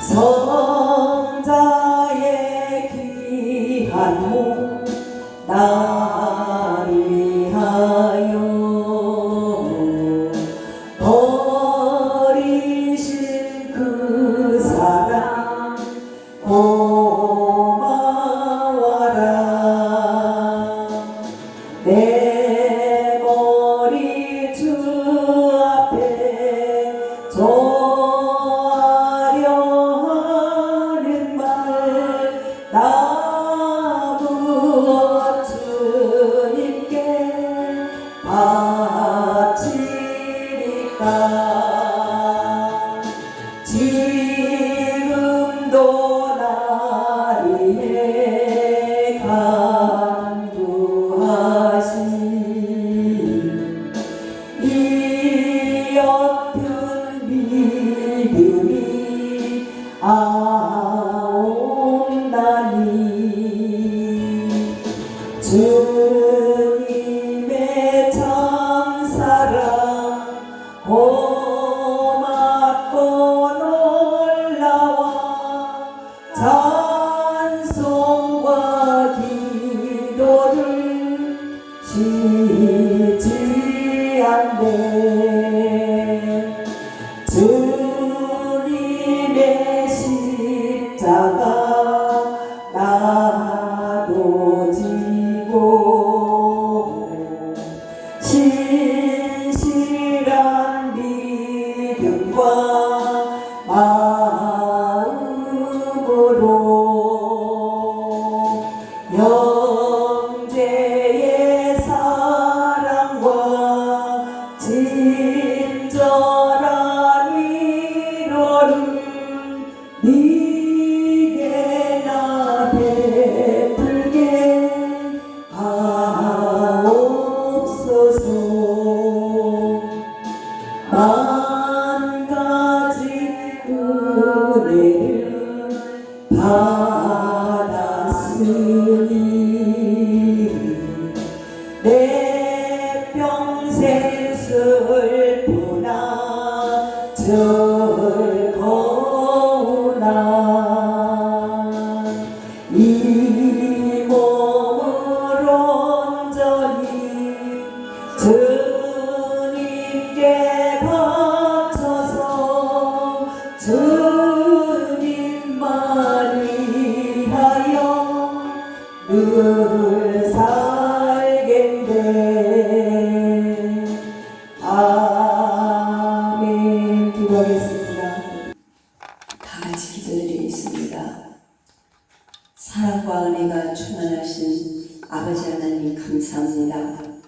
성자의 귀한 몸 나를 위하여 버리신 그 사랑 고마워라. 내 머리 주 앞에 조아려 하는 말 나무 주님께 바치리까. 지금도 나를 위해 간구하신 이 옅은 믿음이 아옵나니 주님의 참사랑 고맙고 놀라와 찬송과 기도를 쉬지 않네. 주님의 십자가 나도 지고 신실한 믿음과 마음으로 형제의 사랑과 친절한 위로를 네게 나 베풀게 하옵소서. 만 가지 은혜를 받았으니 내 평생 슬프나 즐거우나 이 몸을 온전히 주님께 바쳐서 주님만 위하여 늘 살겠네. 아멘. 기도하겠습니다. 다 같이 기도드리겠습니다. 사랑과 은혜가 충만하신 아버지 하나님 감사합니다. 한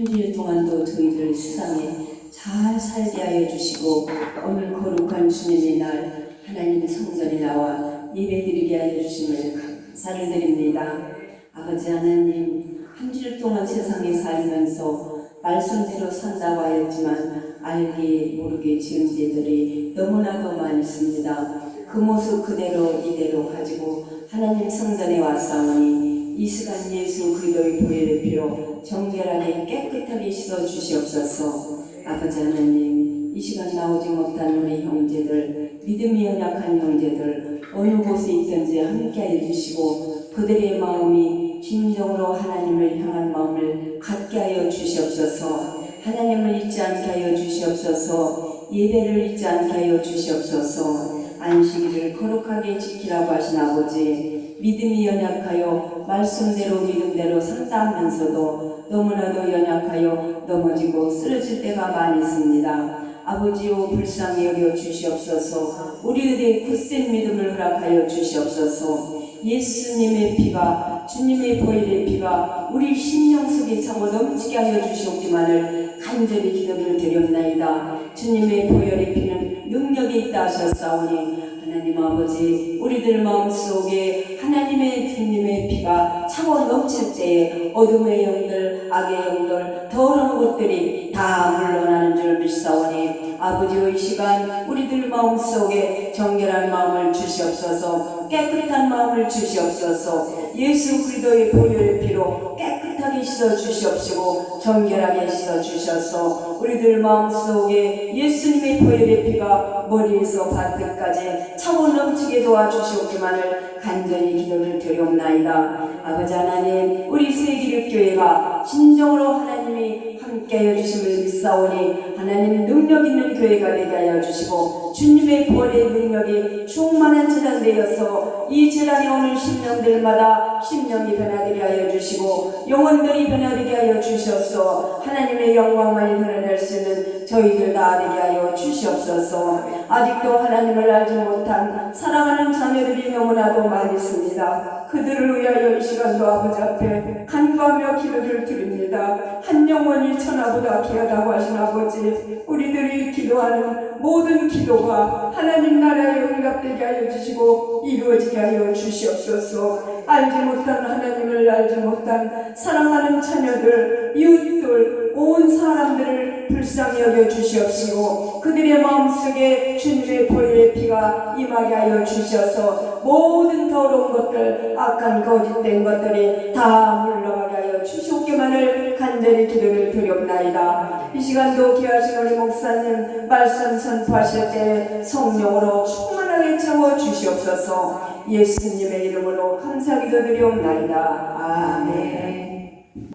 주일 동안도 저희들 수상에 잘 살게 하여 주시고 오늘 거룩한 주님의 날 하나님의 성전에 나와 예배드리게 하여 주심을 감사를 드립니다. 아버지 하나님, 한 주일 동안 세상에 살면서 말씀대로 산다고 하였지만 알게 모르게 지은 죄들이 너무나도 많습니다. 그 모습 그대로 이대로 가지고 하나님 성전에 왔사오니 이 시간 예수 그리스도의 보혈의 피로 정결하게 깨끗하게 씻어 주시옵소서. 아버지 하나님, 이 시간 나오지 못한 우리 형제들, 믿음이 연약한 형제들 어느 곳에 있든지 함께하여 주시고 그들의 마음이 진정으로 하나님을 향한 마음을 갖게 하여 주시옵소서. 하나님을 잊지 않게 하여 주시옵소서. 예배를 잊지 않게 하여 주시옵소서. 안식일을 거룩하게 지키라고 하신 아버지, 믿음이 연약하여 말씀대로 믿음대로 산다하면서도 너무나도 연약하여 넘어지고 쓰러질 때가 많이 있습니다. 아버지요, 불쌍히 여겨 주시옵소서. 우리들의 굳센 믿음을 허락하여 주시옵소서. 예수님의 피가, 주님의 보혈의 피가 우리 심령 속에 차고 넘치게 하여 주시옵기만을 간절히 기도를 드렸나이다. 주님의 보혈의 피는 능력이 있다 하셨사오니 하나님 아버지, 우리들 마음속에 하나님의 주님의 피가 차고 넘칠 때에 어둠의 영들, 악의 영들, 더러운 것들이 다 물러나는 줄 믿사오니 아버지의 이 시간 우리들 마음속에 정결한 마음을 주시옵소서. 깨끗한 마음을 주시옵소서. 예수 그리스도의 보혈의 피로 깨끗하게 씻어 주시옵시고 정결하게 씻어 주셔서 우리들 마음속에 예수님의 보혈의 피가 머리에서 발끝까지 차고 넘치게 도와주시옵기만을 간절히 기도를 드리옵나이다. 아버지 하나님, 우리 세기력교회가 진정으로 하나님이 함께하여 주심을 믿사오니 하나님 능력 있는 교회가 되게 하여 주시고 주님의 보혈의 능력이 충만한 재단 되어서 이 재단에 오는 심령들마다 심령이 변화되게 하여 주시고 영혼들이 변화되게 하여 주셔서 하나님의 영광만이 드러날 수 있는 저희들 다 되게 하여 주시옵소서. 아직도 하나님을 알지 못한 사랑하는 자녀들이 너무나도 많이 있습니다. 그들을 위하여 이 시간도 아버지 앞에 간구하며 기도를 드립니다. 한 영혼이 천하보다 귀하다고 하신 아버지, 우리들이 기도하는 모든 기도가 하나님 나라에 응답되게 하여 주시고 이루어지게 하여 주시옵소서. 알지 못한 하나님을 알지 못한 사랑하는 자녀들, 이웃들, 온 사람들을 불쌍히 여겨 주시옵시고 그들의 마음속에 주님의 보혈의 피가 임하게 하여 주셔서 모든 더러운 것들, 악한 거짓된 것들이 다 물러가게 하여 주시옵기만을 간절히 기도를 드리옵나이다. 이 시간도 귀하신 우리 목사님 말씀 선포하실 때 성령으로 충만하게 채워 주시옵소서. 예수님의 이름으로 감사기도 드리옵나이다. 아멘.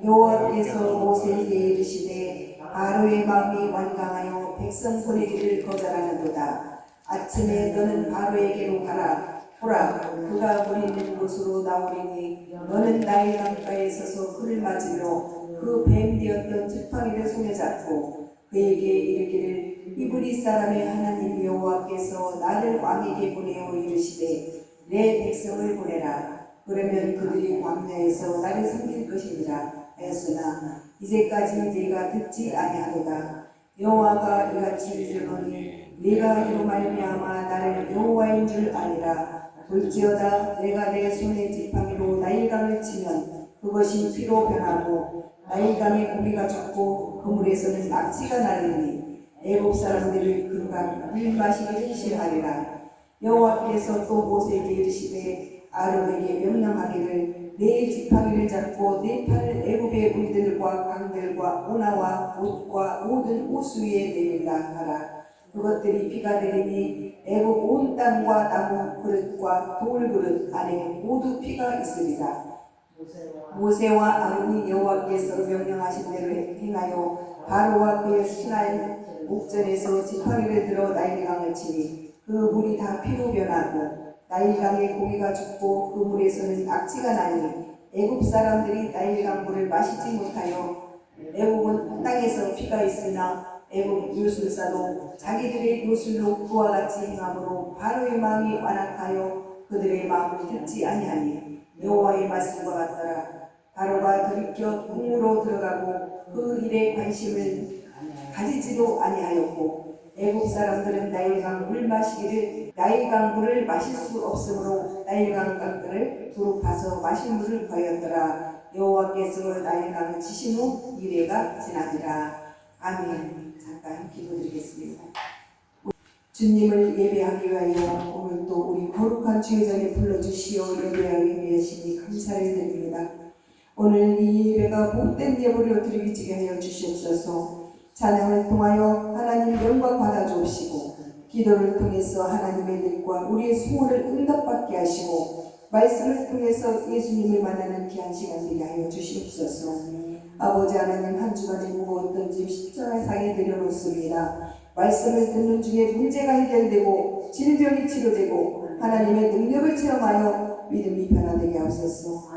여호와께서 모세에게 이르시되 바로의 마음이 완강하여 백성 보내기를 거절하는도다. 아침에 너는 바로에게로 가라. 보라, 그가 보내는 곳으로 나오리니 너는 나일 강가에 서서 그를 맞으며 그 뱀 되었던 지팡이를 손에 잡고 그에게 이르기를 이브리 사람의 하나님 여호와께서 나를 왕에게 보내어 이르시되 내 백성을 보내라. 그러면 그들이 광야에서 나를 섬길 것이니라 하였으나 이제까지 네가 듣지 아니하도다. 여호와가 이같이 이르노니 네가 이로 말미암아 나를 여호와인 줄 아니라. 볼지어다 내가 내 손의 지팡이로 나일강을 치면 그것이 피로 변하고 나일강의 고기가 죽고 그 물에서는 낙지가 나리니 애국 사람들이 그가 물 마시기를 싫어하리라. 여호와께서 또 모세에게 이르시되 아론에게 명령하기를 내 지팡이를 잡고 내 팔을 애굽의 물들과 강들과 오나와 옷과 모든 호수 위에 내밀라 하라. 그것들이 피가 되리니 애굽 온 땅과 나무 그릇과 돌 그릇 안에 모두 피가 있으리라. 모세와 아론이 여호와께서 명령하신 대로 행하여 바로와 그의 신하의 목전에서 지팡이를 들어 나일강을 치니 그 물이 다 피로 변하고 나일강의 고기가 죽고 그 물에서는 낙지가 나니 애굽 사람들이 나일강 물을 마시지 못하여 애굽은 땅에서 피가 있으나 애굽 요술사도 자기들의 요술로 그와 같이 행함으로 바로의 마음이 완악하여 그들의 마음을 듣지 아니하니 여호와의 말씀과 같더라. 바로가 들이켜 궁으로 들어가고 그 일에 관심을 가지지도 아니하였고 애굽 사람들은 나일강 물 마시기를 나일강 물을 마실 수 없으므로 나일강 강들을 두루 파서 마실 물을 구하였더라. 여호와께서 나일강을 치신 후 이래가 지나니라. 아멘. 잠깐 기도드리겠습니다. 주님을 예배하기 위하여 오늘도 우리 거룩한 주의 자리에 불러주시어 예배하기 위하시니 감사를 드립니다. 오늘 이 예배가 복된 예배로 드리게 하여 주시옵소서. 찬양을 통하여 하나님 영광 받아 주옵시고 기도를 통해서 하나님의 뜻과 우리의 소원을 응답받게 하시고 말씀을 통해서 예수님을 만나는 귀한 시간 되게 하여 주시옵소서. 아버지 하나님, 한 주간의 무거웠던 짐 십자가상에 내려놓습니다. 말씀을 듣는 중에 문제가 해결되고 질병이 치료되고 하나님의 능력을 체험하여 믿음이 변화되게 하옵소서.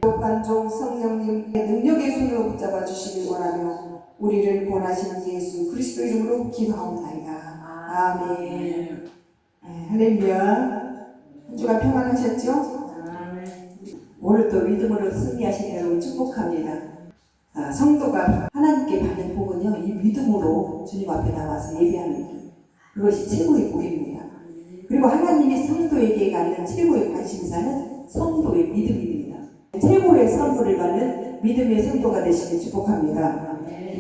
거룩한 종 성령님의 능력의 손으로 붙잡아 주시길 원하며 우리를 권하시는 예수 그리스도 이름으로 기도하옵나이다. 아멘. 할렐루야. 한 주간 평안하셨죠? 오늘 또 믿음으로 승리하신 여러분 축복합니다. 성도가 하나님께 받는 복은요, 이 믿음으로 주님 앞에 나와서 예배하는 것, 그것이 최고의 복입니다. 그리고 하나님이 성도에게 갖는 최고의 관심사는 성도의 믿음입니다. 최고의 선물을 받는 믿음의 성도가 되시길 축복합니다.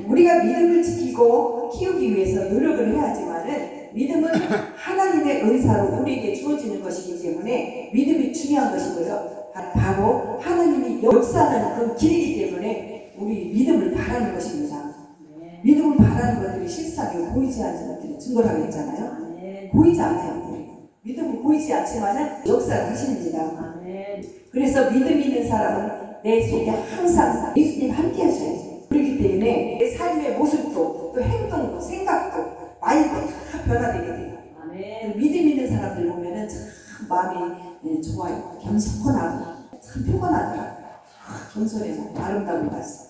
우리가 믿음을 지키고 키우기 위해서 노력을 해야 하지만은 믿음은 하나님의 은사로 우리에게 주어지는 것이기 때문에 믿음이 중요한 것이고요. 바로 하나님이 역사하는 그 길이기 때문에 우리 믿음을 바라는 것입니다. 믿음을 바라는 것들이 실상에 보이지 않는 것들이 증거라고 했잖아요. 보이지 않아요. 믿음은 보이지 않지만 역사를 하십니다. 그래서 믿음 있는 사람은 내 속에 항상 예수님 함께 하셔야죠. 그렇기 때문에 내 삶의 모습도 또 행동도 생각도 마음도 다 변화되게 돼요. 믿음 있는 사람들 보면은 참 마음이 좋아요. 겸손하고 참 표현하더라고요. 겸손해서 아름다운 말씀.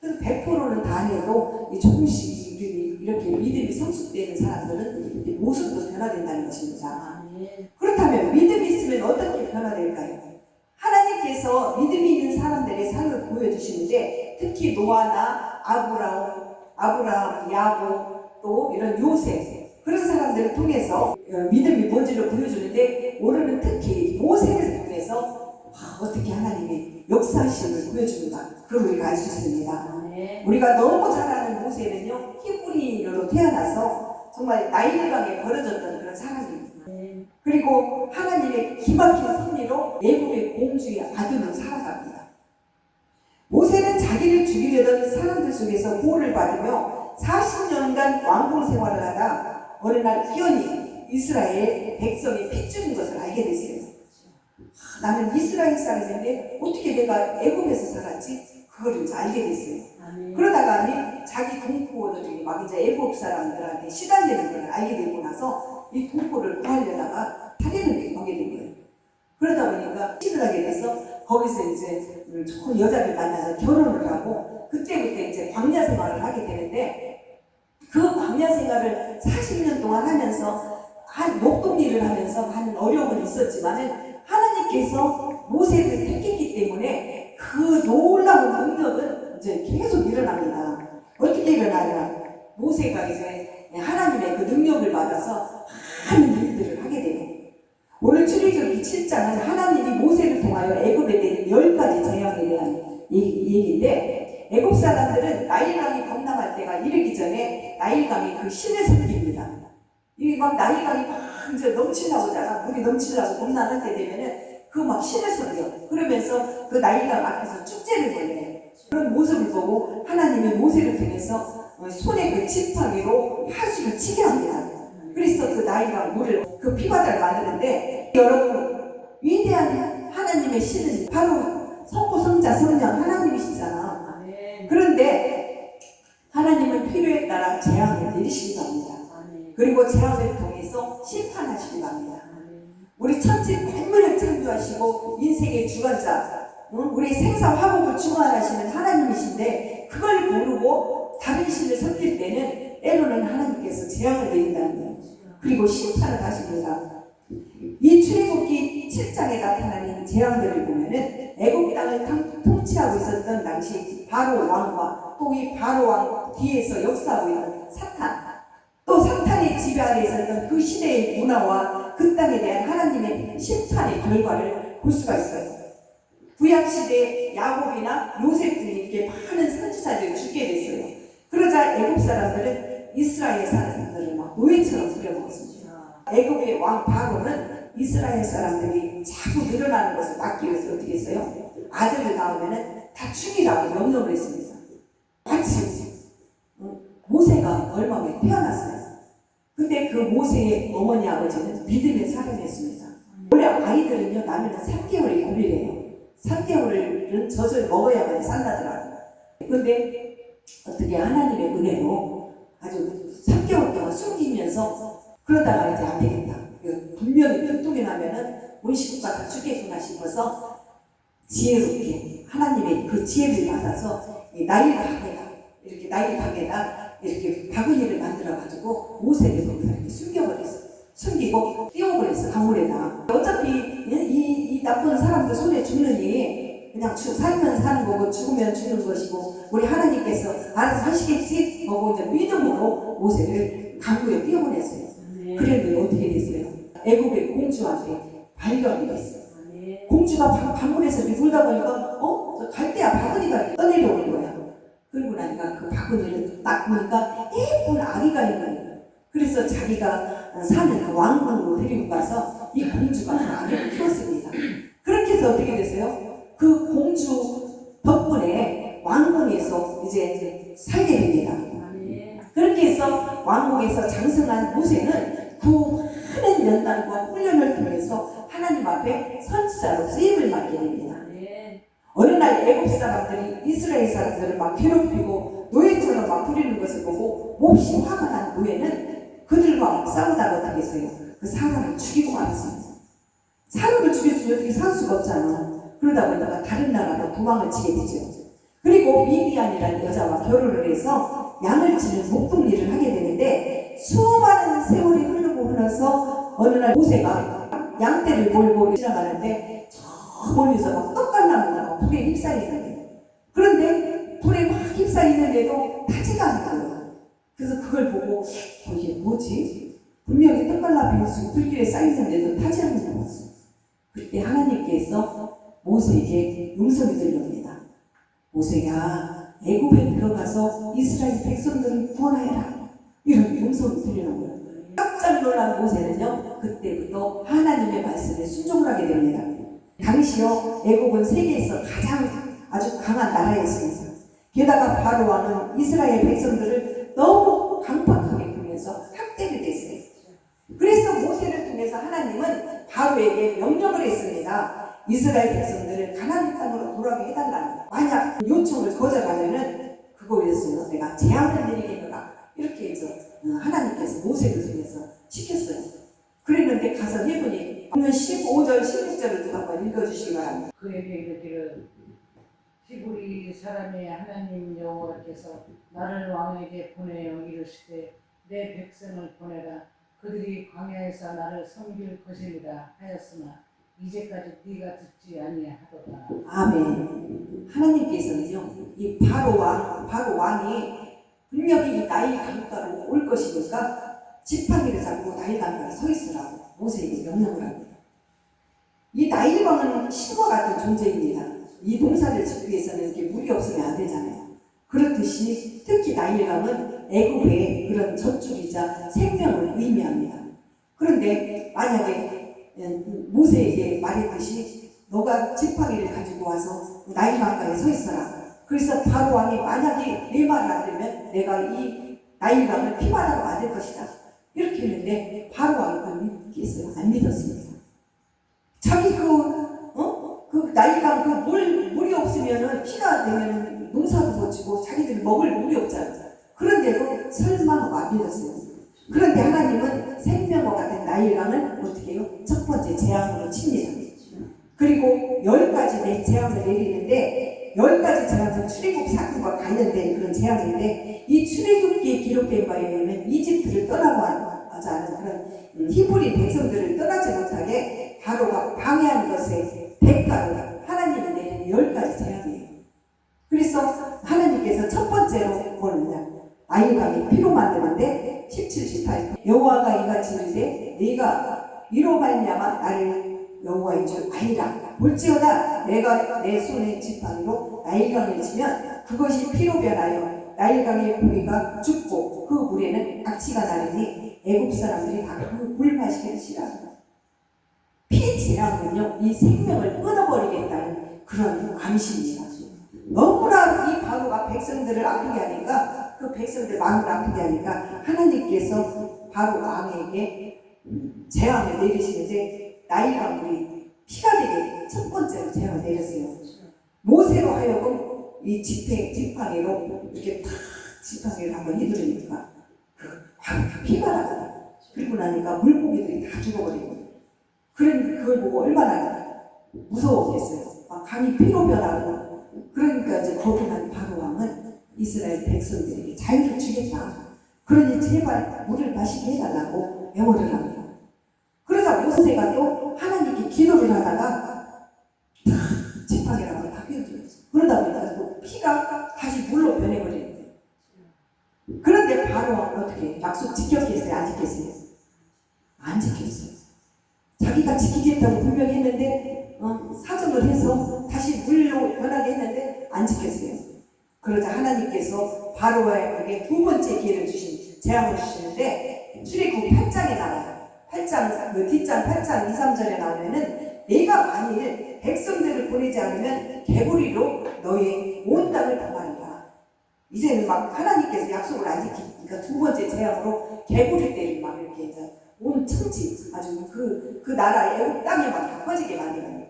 그래서 100%는 다 해도 조금씩 이렇게 믿음이 성숙되는 사람들은 모습도 변화된다는 것입니다. 그렇다면 믿음이 있으면 어떻게 변화될까요? 하나님께서 믿음이 있는 사람들의 삶을 보여주시는데 특히 노아나 아브라함, 야곱 또 이런 요셉 그런 사람들을 통해서 믿음이 뭔지를 보여주는데 오늘은 특히 모세를 통해서 어떻게 하나님의 역사심을 보여줍니다. 그걸 우리가 알 수 있습니다. 우리가 너무 잘 아는 모세는요 히브리인으로 태어나서 정말 나일강에 버려졌던 그런 사람입니다. 그리고 하나님의 기막힌 섭리로 애굽의 공주의 아들로 살아갑니다. 모세는 자기를 죽이려던 사람들 속에서 보호를 받으며 40년간 왕궁 생활을 하다 어느 날 우연히 이스라엘 백성이 핏줄인 것을 알게 됐어요. 나는 이스라엘 사람인데 어떻게 내가 애굽에서 살았지? 그걸 이제 알게 됐어요. 그러다가 자기 동포들이 막 이제 애굽 사람들한테 시달리는 걸 알게 되고 나서 이 동포를 구하려다가 살인을 하게 된 거예요. 그러다 보니까 시를 하게 돼서 거기서 이제 좋은 여자를 만나서 결혼을 하고 그때부터 이제 광야 생활을 하게 되는데 그 광야 생활을 40년 동안 하면서 목동 일을 하면서 하는 어려움은 있었지만은 하나님께서 모세를 택했기 때문에 그 놀라운 능력은 이제 계속 일어납니다. 어떻게 일어나냐? 모세가 이제 하나님의 그 능력을 받아서 많은 일들을 하게 돼요. 오늘 출애굽기 7장은 하나님이 모세를 통하여 애굽에 대는 10가지 재앙에 대한 얘기인데 애굽 사람들은 나일강이 범람할 때가 이르기 전에 나일강이 그 신을 섬깁니다. 이 막 나일강이 막 이제 넘치려고다가 물이 넘치려고 범람할 때 되면은 그 막 신을 섬겨. 그러면서 그 나일강 앞에서 축제를 벌여요. 그런 모습을 보고 하나님이 모세를 통해서 손에 그 지팡이로 하수를 치게 합니다. 그래서 그 나일강 물을 그 피바다를 만드는데 여러분 위대한 하나님의 신은 바로 성부성자 성령 하나님이시잖아. 그런데 하나님은 필요에 따라 재앙을 내리시기도 합니다. 그리고 재앙을 통해서 심판하시기도 합니다. 우리 천지 만물을 창조하시고 인생의 주관자 우리 생사 화복을 주관하시는 하나님이신데 그걸 모르고 다른 신을 섬길 때는 때로는 하나님께서 재앙을 내린다는 거예요. 그리고 심판을 하십니다. 이 출애굽기 7장에 나타나는 재앙들을 보면은 애굽 땅을 통치하고 있었던 당시 바로 왕과 또 이 바로 왕 뒤에서 역사하고 있는 사탄 또 사탄의 지배 아래 있었던 그 시대의 문화와 그 땅에 대한 하나님의 심판의 결과를 볼 수가 있어요. 구약시대에 야곱이나 요셉 등이 이렇게 많은 선지자들이 죽게 됐어요. 그러자 애굽 사람들은 이스라엘 사람들을 막 노예처럼 부려먹었습니다. 애굽의 왕 바로는 이스라엘 사람들이 자꾸 늘어나는 것을 막기 위해서 어떻게 했어요? 아들을 낳으면 다 죽이라고 명령을 했습니다. 마치 모세가 얼마 후에 태어났어요. 근데 그 모세의 어머니 아버지는 믿음의 사람이었습니다. 원래 아이들은요 나면 3개월이 고리래요. 3개월은 젖을 먹어야만 산다더라고요. 근데 어떻게 하나님의 은혜로 아주 3개월 동안 숨기면서 그러다가 이제 안 되겠다. 분명히 뚱뚱이 나면은 우리 식구가 다 죽겠구나 싶어서 지혜롭게 하나님의 그 지혜를 받아서 나일강에다 이렇게 바구니를 만들어가지고 모세를 거기다 이렇게 숨겨버렸어. 숨기고 띄워버렸어 강물에다. 어차피 이 나쁜 사람들 손에 죽느니 그냥 살면 사는 거고 죽으면 죽는 것이고 우리 하나님께서 알아서 하시겠지 하고 이제 믿음으로 모세를 강물에 띄워보냈어요. 그랬는데 어떻게 됐어요? 애굽의 공주한테 발견이 됐어요. 공주가 강물에서 물다 보니까 저 갈대아 바구니가 떠내려오는 거야. 그러고 나니까 그 바구니를 딱 보니까 예쁜 아기가 있는 거예요. 그래서 자기가 사는 그 왕궁으로 데리고 가서 이 공주가 그 아기를 키웠습니다. 그렇게 해서 어떻게 됐어요? 그 공주 덕분에 왕궁에서 이제 살게 됩니다. 그렇게 해서 왕국에서 장성한 모세는 그 많은 연단과 훈련을 통해서 하나님 앞에 선지자로 쓰임을 맡게 됩니다. 어느 날 애굽 사람들이 이스라엘 사람들을 막 괴롭히고 노예처럼 막 부리는 것을 보고 몹시 화가 난 노예는 그들과 싸우다가 어떻게 했어요? 그 사람을 죽이고 말았습니다. 사람을 죽였으면 어떻게 살 수가 없잖아. 그러다 보니까 다른 나라로 도망을 치게 되죠. 그리고 미디안이라는 여자와 결혼을 해서 양을 치는 목동일을 하게 되는데 수많은 세월이 흐르고 흘러서 어느 날 모세가 양떼를 몰고 지나가는데 저 멀리서 막 떡갈나무가 불에 휩싸이는 거예요. 그런데 불에 막 휩싸이는데도 타지가 않는 거예요. 그래서 그걸 보고 이게 뭐지? 분명히 떡갈나무 불길에 쌓이는데도 타지 않는 거였어요. 그때 하나님께서 모세에게 음성이 들려옵니다. 모세야, 애굽에 들어가서 이스라엘 백성들을 구원하여라. 이런 음성이 들리는 거예요. 깜짝 놀란 모세는요, 그때부터 하나님의 말씀에 순종을 하게 됩니다. 당시요, 애굽은 세계에서 가장 아주 강한 나라였습니다. 게다가 바로 왕은 이스라엘 백성들을 너무 강팍하게 굴면서 학대를 했어요. 그래서 모세를 통해서 하나님은 바로에게 명령을 했습니다. 이스라엘 백성들을 가나안 땅으로 돌아가게 해달라. 만약 요청을 거절하면은 그거에서 내가 재앙을 내리겠노라. 이렇게 해서 하나님께서 모세를 통해서 시켰어요. 그랬는데 가서 해보니 오늘 15절, 16절을 또 한번 읽어주시기 바랍니다. 그에게 이르기를 히브리 사람의 하나님 여호와께서 나를 왕에게 보내어 이르시되 내 백성을 보내라. 그들이 광야에서 나를 섬길 것이니라 하였으나 이제까지 네가 듣지 아니하도다. 아멘. 하나님께서는요, 이 바로 왕이 분명히 이 나일 강가로 올 것이니까 지팡이를 잡고 나일 강가에 서 있으라고 모세에게 명령을 합니다. 이 나일 강은 신과 같은 존재입니다. 이 농사를 짓기 위해서는 이렇게 물이 없으면 안 되잖아요. 그렇듯이 특히 나일 강은 애굽의 그런 젖줄이자 생명을 의미합니다. 그런데 만약에 모세에게 말했듯이 너가 지팡이를 가지고 와서 나일 강가에 서 있어라. 그래서 바로 왕이 만약에 내 말을 안 들으면 내가 이 나일 강을 피바다로 만들 것이다. 이렇게 했는데 바로 왕이 그걸 믿겠어요? 안 믿었습니다. 자기 그 나일 강 물이 없으면은 피가 되면은 농사도 못 지고 자기들이 먹을 물이 없잖아요. 그런데도 설마 하고 안 믿었어요. 그런데 하나님은 생명과 같은 나일 강을 어떻게 해요? 첫 번째 재앙으로 칩니다. 그리고 10가지 재앙을 내리는데 10가지 재앙은 출애굽 사건과 관련된 그런 재앙인데 이 출애굽기에 기록된 바에 의하면 이집트를 떠나고자 하는 그런 히브리 백성들을 떠나지 못하게 바로가 방해한 것의 대가로 하나님이 내린 10가지 재앙이에요. 그래서 하나님께서 첫 번째로 뭐냐? 나일강이 피로 만드는데 17, 18 여호와가 이같이 이르되 네가 이로 말미암아 나를 여호와인 줄 알리라. 볼지어다 내가 내 손의 지팡이로 나일강을 치면 그것이 피로 변하여 나일강의 고기가 죽고 그 물에는 악취가 나르니 애굽 사람들이 다 그 물 마시기를 싫어한다. 피재앙은요 이 생명을 끊어버리겠다는 그런 암시입니다. 너무나 이 바로가 백성들을 아프게 하니까 그 백성들 마음을 아프게 하니까 하나님께서 바로 왕에게 재앙을 내리시는데 나일강 물이 피가 되게 첫 번째로 재앙을 내렸어요. 모세로 하여금 이 지팡이로 이렇게 탁 지팡이를 한번 휘두르니까 피가 나더라. 그리고 나니까 물고기들이 다 죽어버리고 그런데 그걸 보고 얼마나 무서웠겠어요. 막 강이 피로 변하고 그러니까 이제 거듭난 바로 왕은 이스라엘 백성들에게 자유를 주겠다. 그러니 제발 물을 마시게 해달라고 명호를 합니다. 그러자 모세가 또 하나님께 기도를 하다가 지팡이라고 다 휘어들었어요. 그러다 보니까 또 피가 다시 물로 변해버리는 거예요. 그런데 바로 왕은 어떻게 약속 지켰겠어요? 안 지켰어요? 안 지켰어요. 자기가 지키겠다고 분명히 했는데 사정을 해서 다시 물로 변하게 했는데 안 지켰어요. 그러자 하나님께서 바로에게 두 번째 기회를 재앙을 주시는데 출애굽 8장에 나와요. 8장 그 뒷장 8장 2, 3절에 나오면은 내가 만일 백성들을 보내지 않으면 개구리로 너의 온 땅을 범하리라. 이제는 막 하나님께서 약속을 안 지키니까 두 번째 재앙으로 개구리 떼를 막 이렇게 이제 온 천지 아주 그 나라 애국 땅에 막 다 퍼지게 만들어요.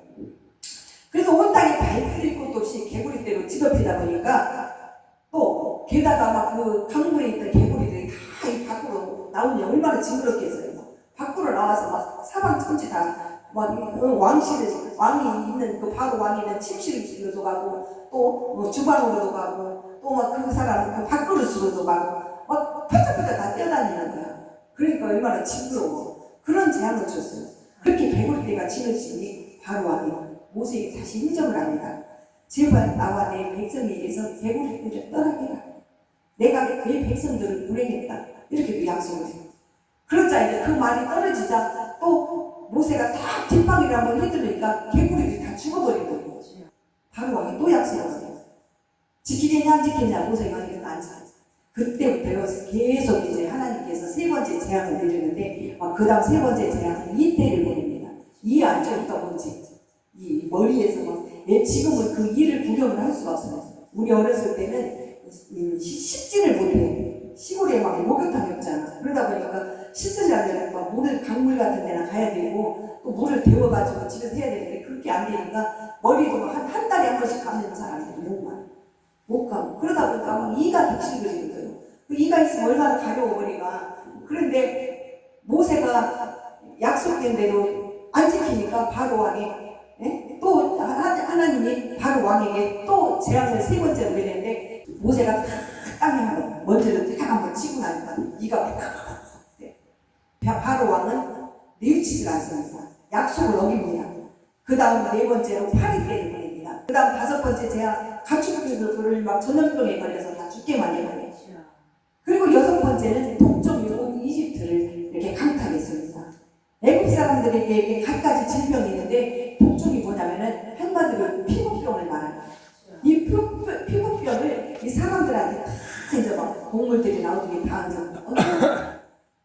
그래서 온 땅에 발길일 곳도 없이 개구리 떼로 뒤덮이다 보니까 또 게다가 막 그 강물에 있던 개구리들이 다 이 밖으로 나오니 얼마나 징그럽겠어요. 밖으로 나와서 막 사방 천지 다막 왕이 있는 그 바로 왕이 있는 침실로도 가고 또 주방으로도 가고 또 막 그 사람 그 밥그릇으로도 가고 막 펴적펴적 다 뛰어다니는 거야. 그러니까 얼마나 징그러워. 그런 재앙을 줬어요. 그렇게 개구리떼가 지어지니 바로 왕이 모세에게 다시 인정을 합니다. 제발 나와 내 백성에 의해서 개구리떼를 떠나게 해라. 내가 내 백성들을 보내겠다. 이렇게 또 약속을 해요. 그러자 이제 그 말이 떨어지자 또 모세가 딱 뒷방이를 한번 휘두르니까 개구리들이 다 죽어버리더라고요. 바로 왕이 또 약속을 해요. 지키겠냐 안 지키겠냐 모세가 이건 안 지켜. 그때부터 계속 이제 하나님께서 세 번째 재앙을 내리는데 그 다음 세 번째 재앙은 이때를 보냅니다. 이 안쪽부터 뭔지 이 머리에서 막 지금은 그 일을 구경을 할 수가 없어요. 우리 어렸을 때는 씻지를 못해. 시골에 막 목욕탕이 없잖아. 그러다 보니까 씻으려면 막 강물 같은 데나 가야 되고 또 물을 데워가지고 집에서 해야 되는데 그렇게 안 되니까 머리도 막 한 달에 한 번씩 감는 사람들이 너무 많아. 못 가고 그러다 보니까 막 이가 득실거리는 거예요. 그 이가 있으면 얼마나 가려워 머리가. 그런데 모세가 약속된 대로 안 지키니까 바로 왕이 또 하나님이 바로 왕에게 또 재앙을 세 번째로 내렸는데 모세가 땅에 한번 먼지를 딱 한번 치고 나니까 이가 바로 왕은 뉘우치질 않습니다. 약속을 어깁니다. 그 다음 네 번째로 파리떼를 보냅니다. 그 다음 다섯 번째 재앙 가축들을 막 전염병에 걸려서 다 죽게 만들어요. 그리고 여섯 번째는 동쪽이 온 이집트를 이렇게 강탈했습니다. 애국 사람들에게 갖가지 질병이 있는데 동쪽이 뭐냐면은 한마디로 피부병을 말합니다. 이 피부병을 이 사람들한테 다 이제 막 동물들이 나오는 게 다 이제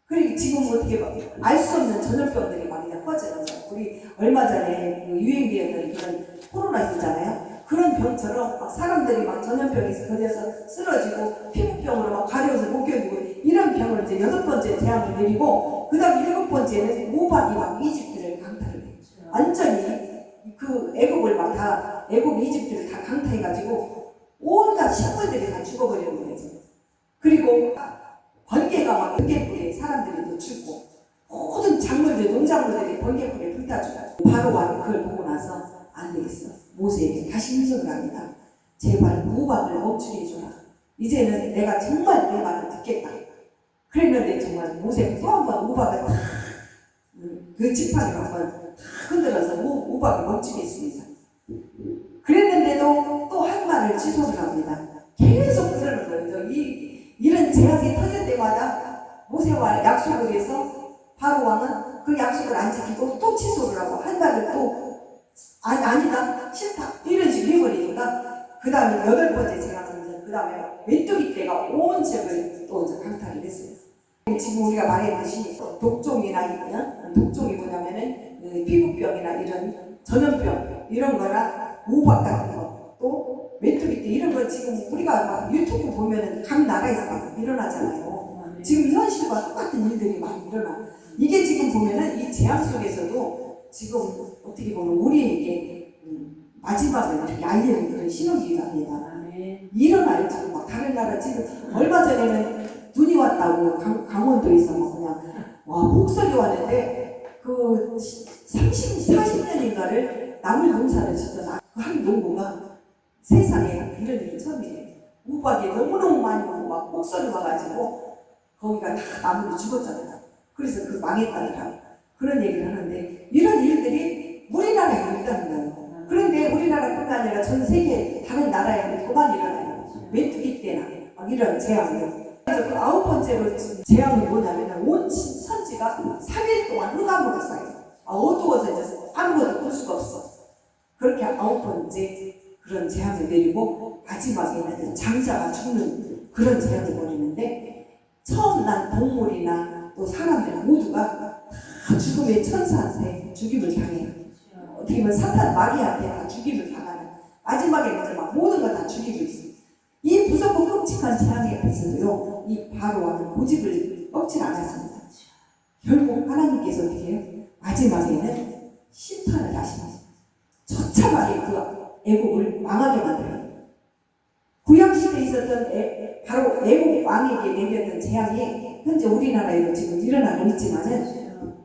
그리고 지금 어떻게 알 수 없는 전염병들이 막 이제 퍼져요. 우리 얼마 전에 그 유행되었던 그런 코로나 있었잖아요. 그런 병처럼 막 사람들이 막 전염병에 걸려서 쓰러지고 피부병으로 막 가려워서 못 견디고 이런 병을 이제 여섯 번째 재앙을 내리고 그 다음 일곱 번째는 모박이 막 이집트를 강탈을 해요. 완전히 그 애국을 막 다 애국 이집트를 다 강타해가지고 온갖 식물들이 다 죽어버리는 거죠. 그리고 번개가 막 번개불에 사람들이 또 죽고 모든 작물들 농작물들이 번개불에 불타주고 바로 왕이 그걸 보고 나서 안 되겠어. 모세에게 다시 인정을 합니다. 제발 모박을 멈추게 해줘라. 이제는 내가 정말 내 말을 듣겠다. 그랬는데 정말 모세가 또 한 번 모박을 그 지팡이로 한번 흔들어서 모박을 멈추게 했습니다. 그랬는데도 또 한 말을 취소를 합니다. 계속 그러는 거예요. 이런 재앙이 터질 때마다 모세와 약속을 해서 바로 왕은 그 약속을 안 지키고 또 취소를 하고 한 달을 또 아니다 싫다 이런 식으로 해버리니까 그 다음에 여덟 번째 재앙은 그 다음에 메뚜기 떼가 온 지역을 또 이제 강탈을 했어요. 지금 우리가 말했듯이 독종이나 독종이 뭐냐면은 피부병이나 이런 전염병 이런 거나 모박 같은 거 또 메뚜기 떼 이런 거 지금 우리가 막 유튜브 보면은 각 나라에서 막 일어나잖아요. 지금 현실과 똑같은 일들이 많이 일어나. 이게 지금 보면은 이 재앙 속에서도 지금 어떻게 보면 우리에게 마지막을 이렇게 알리는 그런 신호기가 합니다. 일어나요. 지금 막 다른 나라 지금 얼마 전에는 눈이 왔다고 강원도에서 막 그냥 와 폭설이 왔는데 그 40년인가를 나물 농사를 짓던 한 농부가 세상에 이런 일이 처음이에요. 우박이 너무너무 많이 오고 막 폭설이 와가지고 거기가 다 나물이 죽었잖아요. 그래서 그 망했다더라고. 그런 얘기를 하는데 이런 일들이 우리나라에 있다는 거예요. 그런데 우리나라뿐 아니라 전 세계 다른 나라에는 더 많이 일어나요. 메뚜기 떼나 막 이런 재앙들. 그래서 그 아홉 번째로 재앙이 뭐냐면 온 선지가 3일 동안 흑암으로 쌓여요. 어두워서 이제 아무것도 볼 수가 없어. 그렇게 아홉 번째 그런 재앙을 내리고 마지막에는 장자가 죽는 그런 재앙을 벌이는데 처음 난 동물이나 또 사람들 모두가 다 죽음의 천사한테 죽임을 당해요. 어떻게 보면 사탄 마귀한테 다 죽임을 당하는 마지막에는 막 모든 걸 다 죽이고 있어요. 이 무섭고 끔찍한 재앙에 앞에서도요, 이 바로왕은 고집을 꺾지 않았습니다. 결국 하나님께서 어떻게 해요? 마지막에는 심판을 하십니다. 처참하게 그 애국을 망하게 만들어요. 구약시대에 있었던 바로 애국 왕에게 내렸던 재앙이 현재 우리나라에도 지금 일어나고 있지만은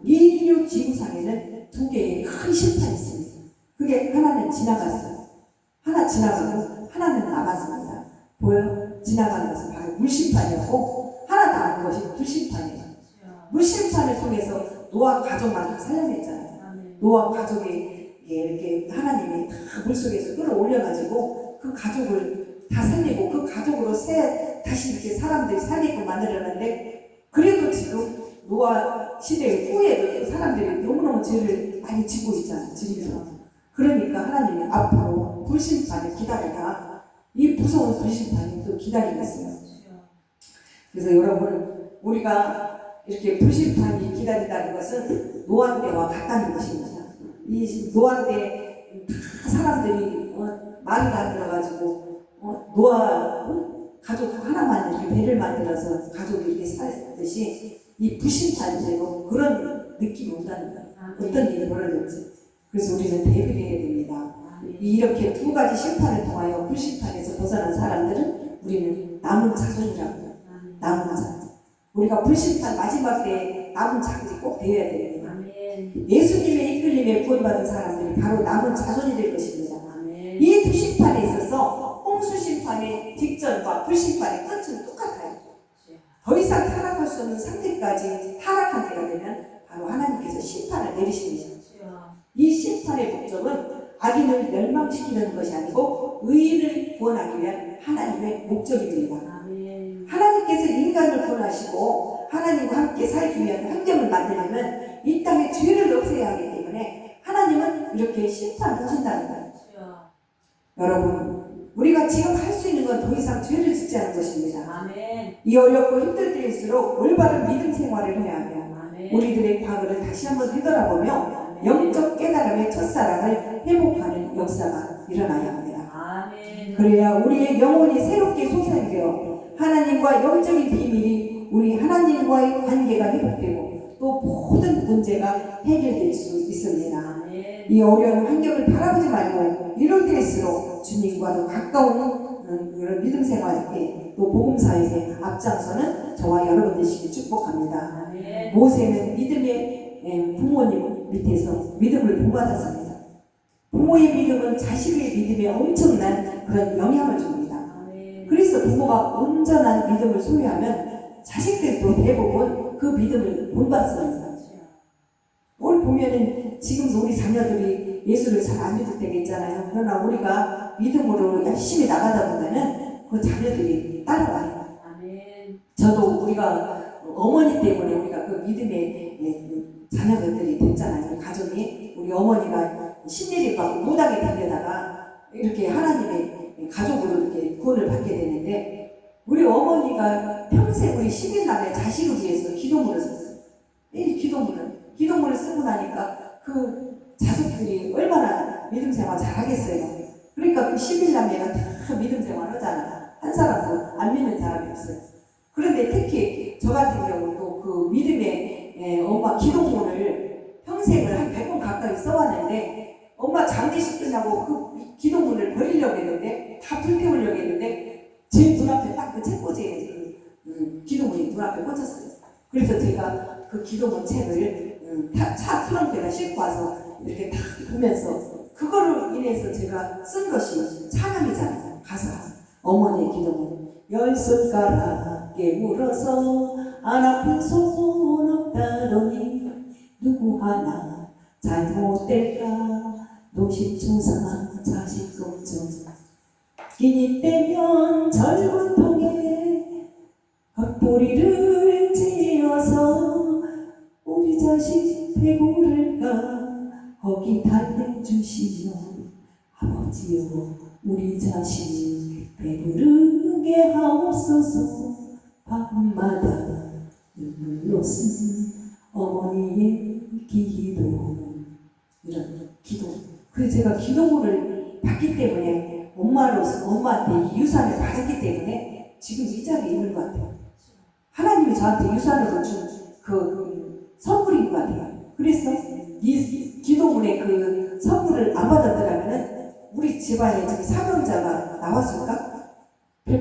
인류 지구상에는 두 개의 큰 심판이 있습니다. 그게 하나는 지나갔어요. 하나 지나가고 하나는 남았습니다. 보여요? 지나간 것은 바로 물심판이었고 하나 남은 것이 불심판이에요. 물심판을 통해서 노아 가족만 다 살려냈잖아요. 노아 가족이 이렇게 하나님이 다 물속에서 끌어올려가지고 그 가족을 다 살리고 그 가족으로 다시 이렇게 사람들이 살게끔 만들었는데, 그래도 지금 노아 시대 후에도 사람들이 너무너무 죄를 많이 짓고 있잖아요. 지금처럼. 그러니까 하나님이 앞으로 불심판을 기다리다 이 무서운 불심판이 또 기다리고 있어요. 그래서 여러분, 우리가 이렇게 불심판이 기다린다는 것은 노아 때와 같다는 것입니다. 이 노아 때 사람들이 말을 안 들어가지고 노아 가족 하나만 이렇게 배를 만들어서 가족이 이렇게 살듯이 이 불심판대로 그런 느낌이 온다는 거예요. 어떤 일이 벌어졌지. 그래서 우리는 대비해야 됩니다. 이렇게 두 가지 심판을 통하여 불심판에서 벗어난 사람들은 우리는 남은 자손이라고 해요. 남은 자손. 우리가 불심판 마지막 때에 남은 자손이 꼭 되어야 됩니다. 예수님의 이끌림에 구원받은 사람들이 바로 남은 자손이 될 것입니다. 이 두 심판에 있어서 홍수 심판의 직전과 불심판의 끝은 똑같아요. 더 이상 타락할 수 없는 상태까지 타락한 때가 되면 바로 하나님께서 심판을 내리십니다. 이 심판의 목적은 악인을 멸망시키는 것이 아니고 의인을 구원하기 위한 하나님의 목적입니다. 하나님께서 인간을 구원하시고 하나님과 함께 살기 위한 환경을 만들려면 이 땅에 죄를 없애야 하기 때문에 하나님은 이렇게 심판하신다는 거예요. 여러분, 우리가 지금 할 수 있는 건 더 이상 죄를 짓지 않은 것입니다. 이 어렵고 힘들 때일수록 올바른 믿음 생활을 해야 하며 우리들의 과거를 다시 한번 되돌아보며 영적 깨달음의 첫사랑을 회복하는 역사가 일어나야 합니다. 그래야 우리의 영혼이 새롭게 솟아되어 하나님과 영적인 비밀이 우리 하나님과의 관계가 회복되고 또 모든 문제가 해결될 수 있습니다. 이 어려운 환경을 바라보지 말고 이럴 때일수록 주님과도 가까운 그런 믿음 생활에 또 복음사역에 앞장서는 저와 여러분 되시길 축복합니다. 모세는 믿음의 부모님 밑에서 믿음을 본받았습니다. 부모의 믿음은 자식의 믿음에 엄청난 그런 영향을 줍니다. 그래서 부모가 온전한 믿음을 소유하면 자식들도 대부분 그 믿음을 본받습니다. 오늘 보면은 지금도 우리 자녀들이 예수를 잘 안 믿을 때가 있잖아요. 그러나 우리가 믿음으로 열심히 나가다 보면은 그 자녀들이 따라와요. 저도 우리가 어머니 때문에 우리가 그 믿음의 자녀들이 됐잖아요. 가정이 우리 어머니가 신내림 받고 무당에 다니다가 이렇게 하나님의 가족으로 이렇게 구원을 받게 되는데, 우리 어머니가 평생 우리 11남의 자식을 위해서 기도문을 썼어요. 이 기도문을 쓰고 나니까 그 자식들이 얼마나 믿음 생활 잘하겠어요. 그러니까 그 11남매가 다 믿음 생활 하잖아. 한 사람도 안 믿는 사람이 없어요. 그런데 특히 저 같은 경우도 그 믿음의 엄마 기도문을 평생을 한 100번 가까이 써왔는데, 엄마 장례식 끝나고 그 기도문을 버리려고 했는데, 다 불태우려고 했는데, 제 눈앞에 딱 그 책꽂이에 기도문이 눈앞에 꽂혔어요. 그래서 제가 그 기도문 책을 차 트렁크에다 싣고 와서 이렇게 딱 보면서, 그거로 인해서 제가 쓴 것이 찬양이잖아요. 가사. 어머니의 기도문. 10손가락에 물어서 안 아픈 손 없다더니 누구 하나 잘못될까 노심초사한 자식 걱정. 끼니 때면 젊은 통에 겉보리를 찧어서 우리 자식 배부를까 거기 달래주시며, 아버지여 우리 자식 배부르게 하옵소서. 밤마다 눈물로 쓴 어머니의 기도. 이런 기도. 그래서 제가 기도문을 받기 때문에 엄마한테 이 유산을 받았기 때문에 지금 이 자리에 있는 것 같아요. 하나님이 저한테 유산으로 준 그 선물인 것 같아요. 그래서 이 기도문에 그 선물을 안 받았더라면은 우리 집안에 지금 사명자가 나왔을까? 내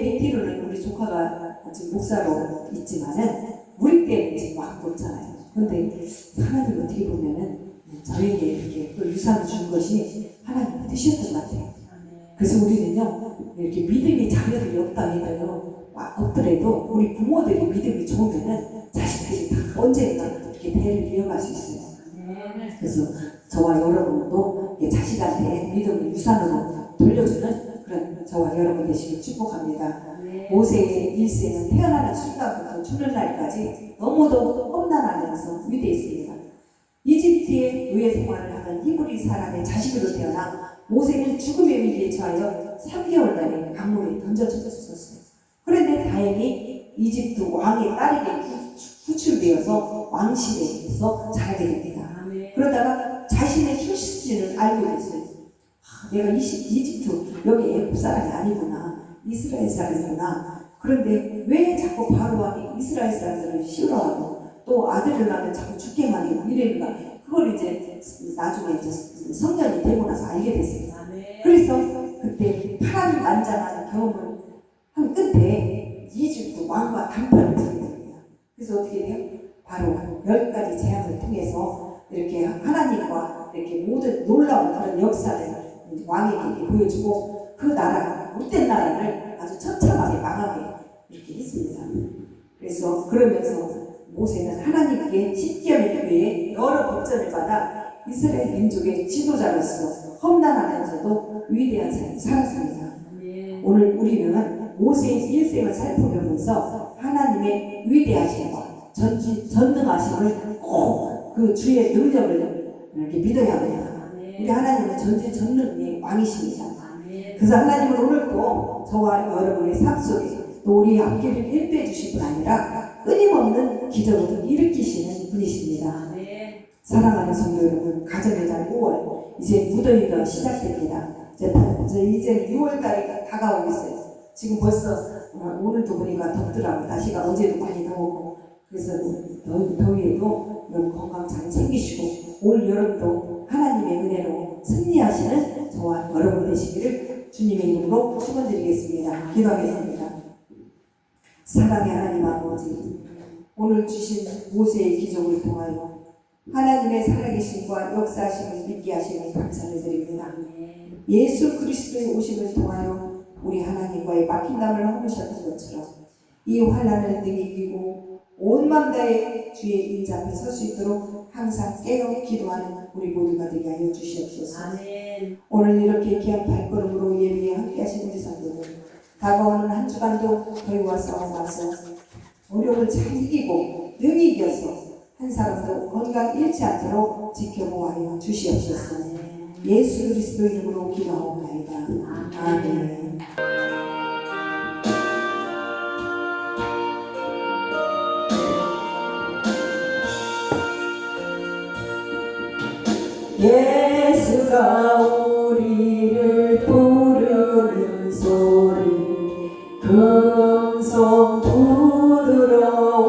밑으로는 우리 조카가 지금 목사로 있지만은 우리 때는 지금 아무도 없잖아요. 그런데 하나님 어떻게 보면은 저에게 이렇게 또 유산을 준 것이 하나님 뜻이었던 것 같아요. 그래서 우리는요 이렇게 믿음이 자녀들이 없다 해도요 없더라도 우리 부모들이 믿음이 좋으면은 자식들이 다 언젠가 이렇게 대를 이어갈 수 있어요. 그래서 저와 여러분도 자식한테 믿음을 유산으로 돌려주는 그런 저와 여러분 되시길 축복합니다. 모세의 일생은 태어나는 순간부터 죽는 날까지 너무도 험난하면서 위대했습니다. 이집트의 노예 생활을 하던 히브리 사람의 자식으로 태어나 모세는 죽음의 위기에 처하여 3개월간의 강물에 던져졌었어요. 그런데 다행히 이집트 왕의 딸에게 구출되어서 왕실에서 자라게 됩니다. 그러다가 자신의 출신을 알게 됐어요. 내가 이집트 여기 애굽 사람이 아니구나, 이스라엘 사람이구나. 그런데 왜 자꾸 바로 왕이 이스라엘 사람들을 싫어하고 또 아들을 낳으면 자꾸 죽게만 해요 이랬나. 그걸 이제 나중에 성년이 되고 나서 알게 됐어요. 그래서 그때 파란만장한 경험을 한 끝에 이집트 왕과 담판을 하게 됩니다. 그래서 어떻게 돼요? 바로 10가지 재앙을 통해서 이렇게 하나님과 이렇게 모든 놀라운 그런 역사를 왕에게 보여주고 그 나라, 못된 나라를 아주 처참하게 망하게 이렇게 했습니다. 그래서 그러면서 모세는 하나님께 10개월 후에 여러 법전을 받아 이스라엘 민족의 지도자로서 험난하면서도 위대한 삶을 살았습니다. 오늘 우리는 모세의 일생을 살펴보면서 하나님의 위대하심과 전능하심을 꼭 그 주의 능력을 이렇게 믿어야 합니다. 우리 하나님은 전지전능의 왕이십니다. 그래서 하나님은 오늘도 저와 여러분의 삶 속에 또 우리의 앞길을 일배해 주실 뿐 아니라 끊임없는 기적을 일으키시는 분이십니다. 사랑하는 성도 여러분, 가정의 달 5월 이제 무더위가 시작됩니다. 이제 6월달이 다가오고 있어요. 지금 벌써 오늘도 보니까 덥더라고요. 날씨가 어제도 많이 더웠고. 그래서 더위에도 건강 잘 챙기시고 올 여름도 하나님의 은혜로 승리하시는 저와 여러분 되시기를 주님의 이름으로 축원드리겠습니다. 기도하겠습니다. 사랑의 하나님 아버지, 오늘 주신 모세의 기적을 통하여 하나님의 살아계심과 역사하심을 믿게 하시니 감사를 드립니다. 예수 그리스도의 오심을 통하여 우리 하나님과의 막힌담을 허무셨던 것처럼 이 환난을 능히 이기고 온 맘 다해 주의 인자 앞에 설 수 있도록 항상 깨어 기도하는 우리 모두가 되게 하여 주시옵소서. 아멘. 오늘 이렇게 귀한 발걸음으로 예배에 함께 하신 우리 성도들, 다가오는 한 주간도 더위와 싸워가서 어려움을 잘 이기고 능히 이겨서 한 사람도 건강 잃지 않도록 지켜보아여 주시옵소서. 예수 그리스도 이름으로 기도하옵나이다. 아멘. 예수가 우리를 부르는 소리 금성 부드러워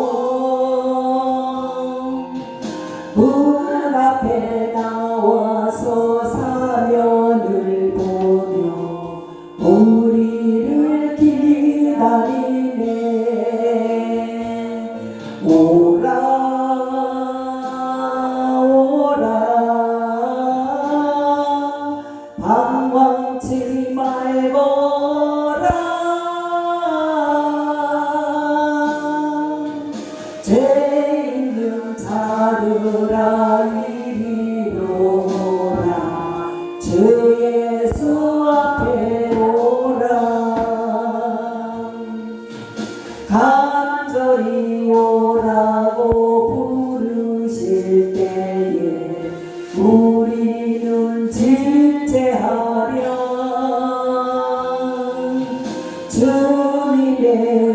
문 앞에 나와서 사면을 보며 우리를 기다리네. 오라 방황치 말거라. 죄 있는 자들아 이리로 오라. 주 예수 앞에 오라. 간절히 오라고 부르실 때에 우리는 질제하랴. 주님의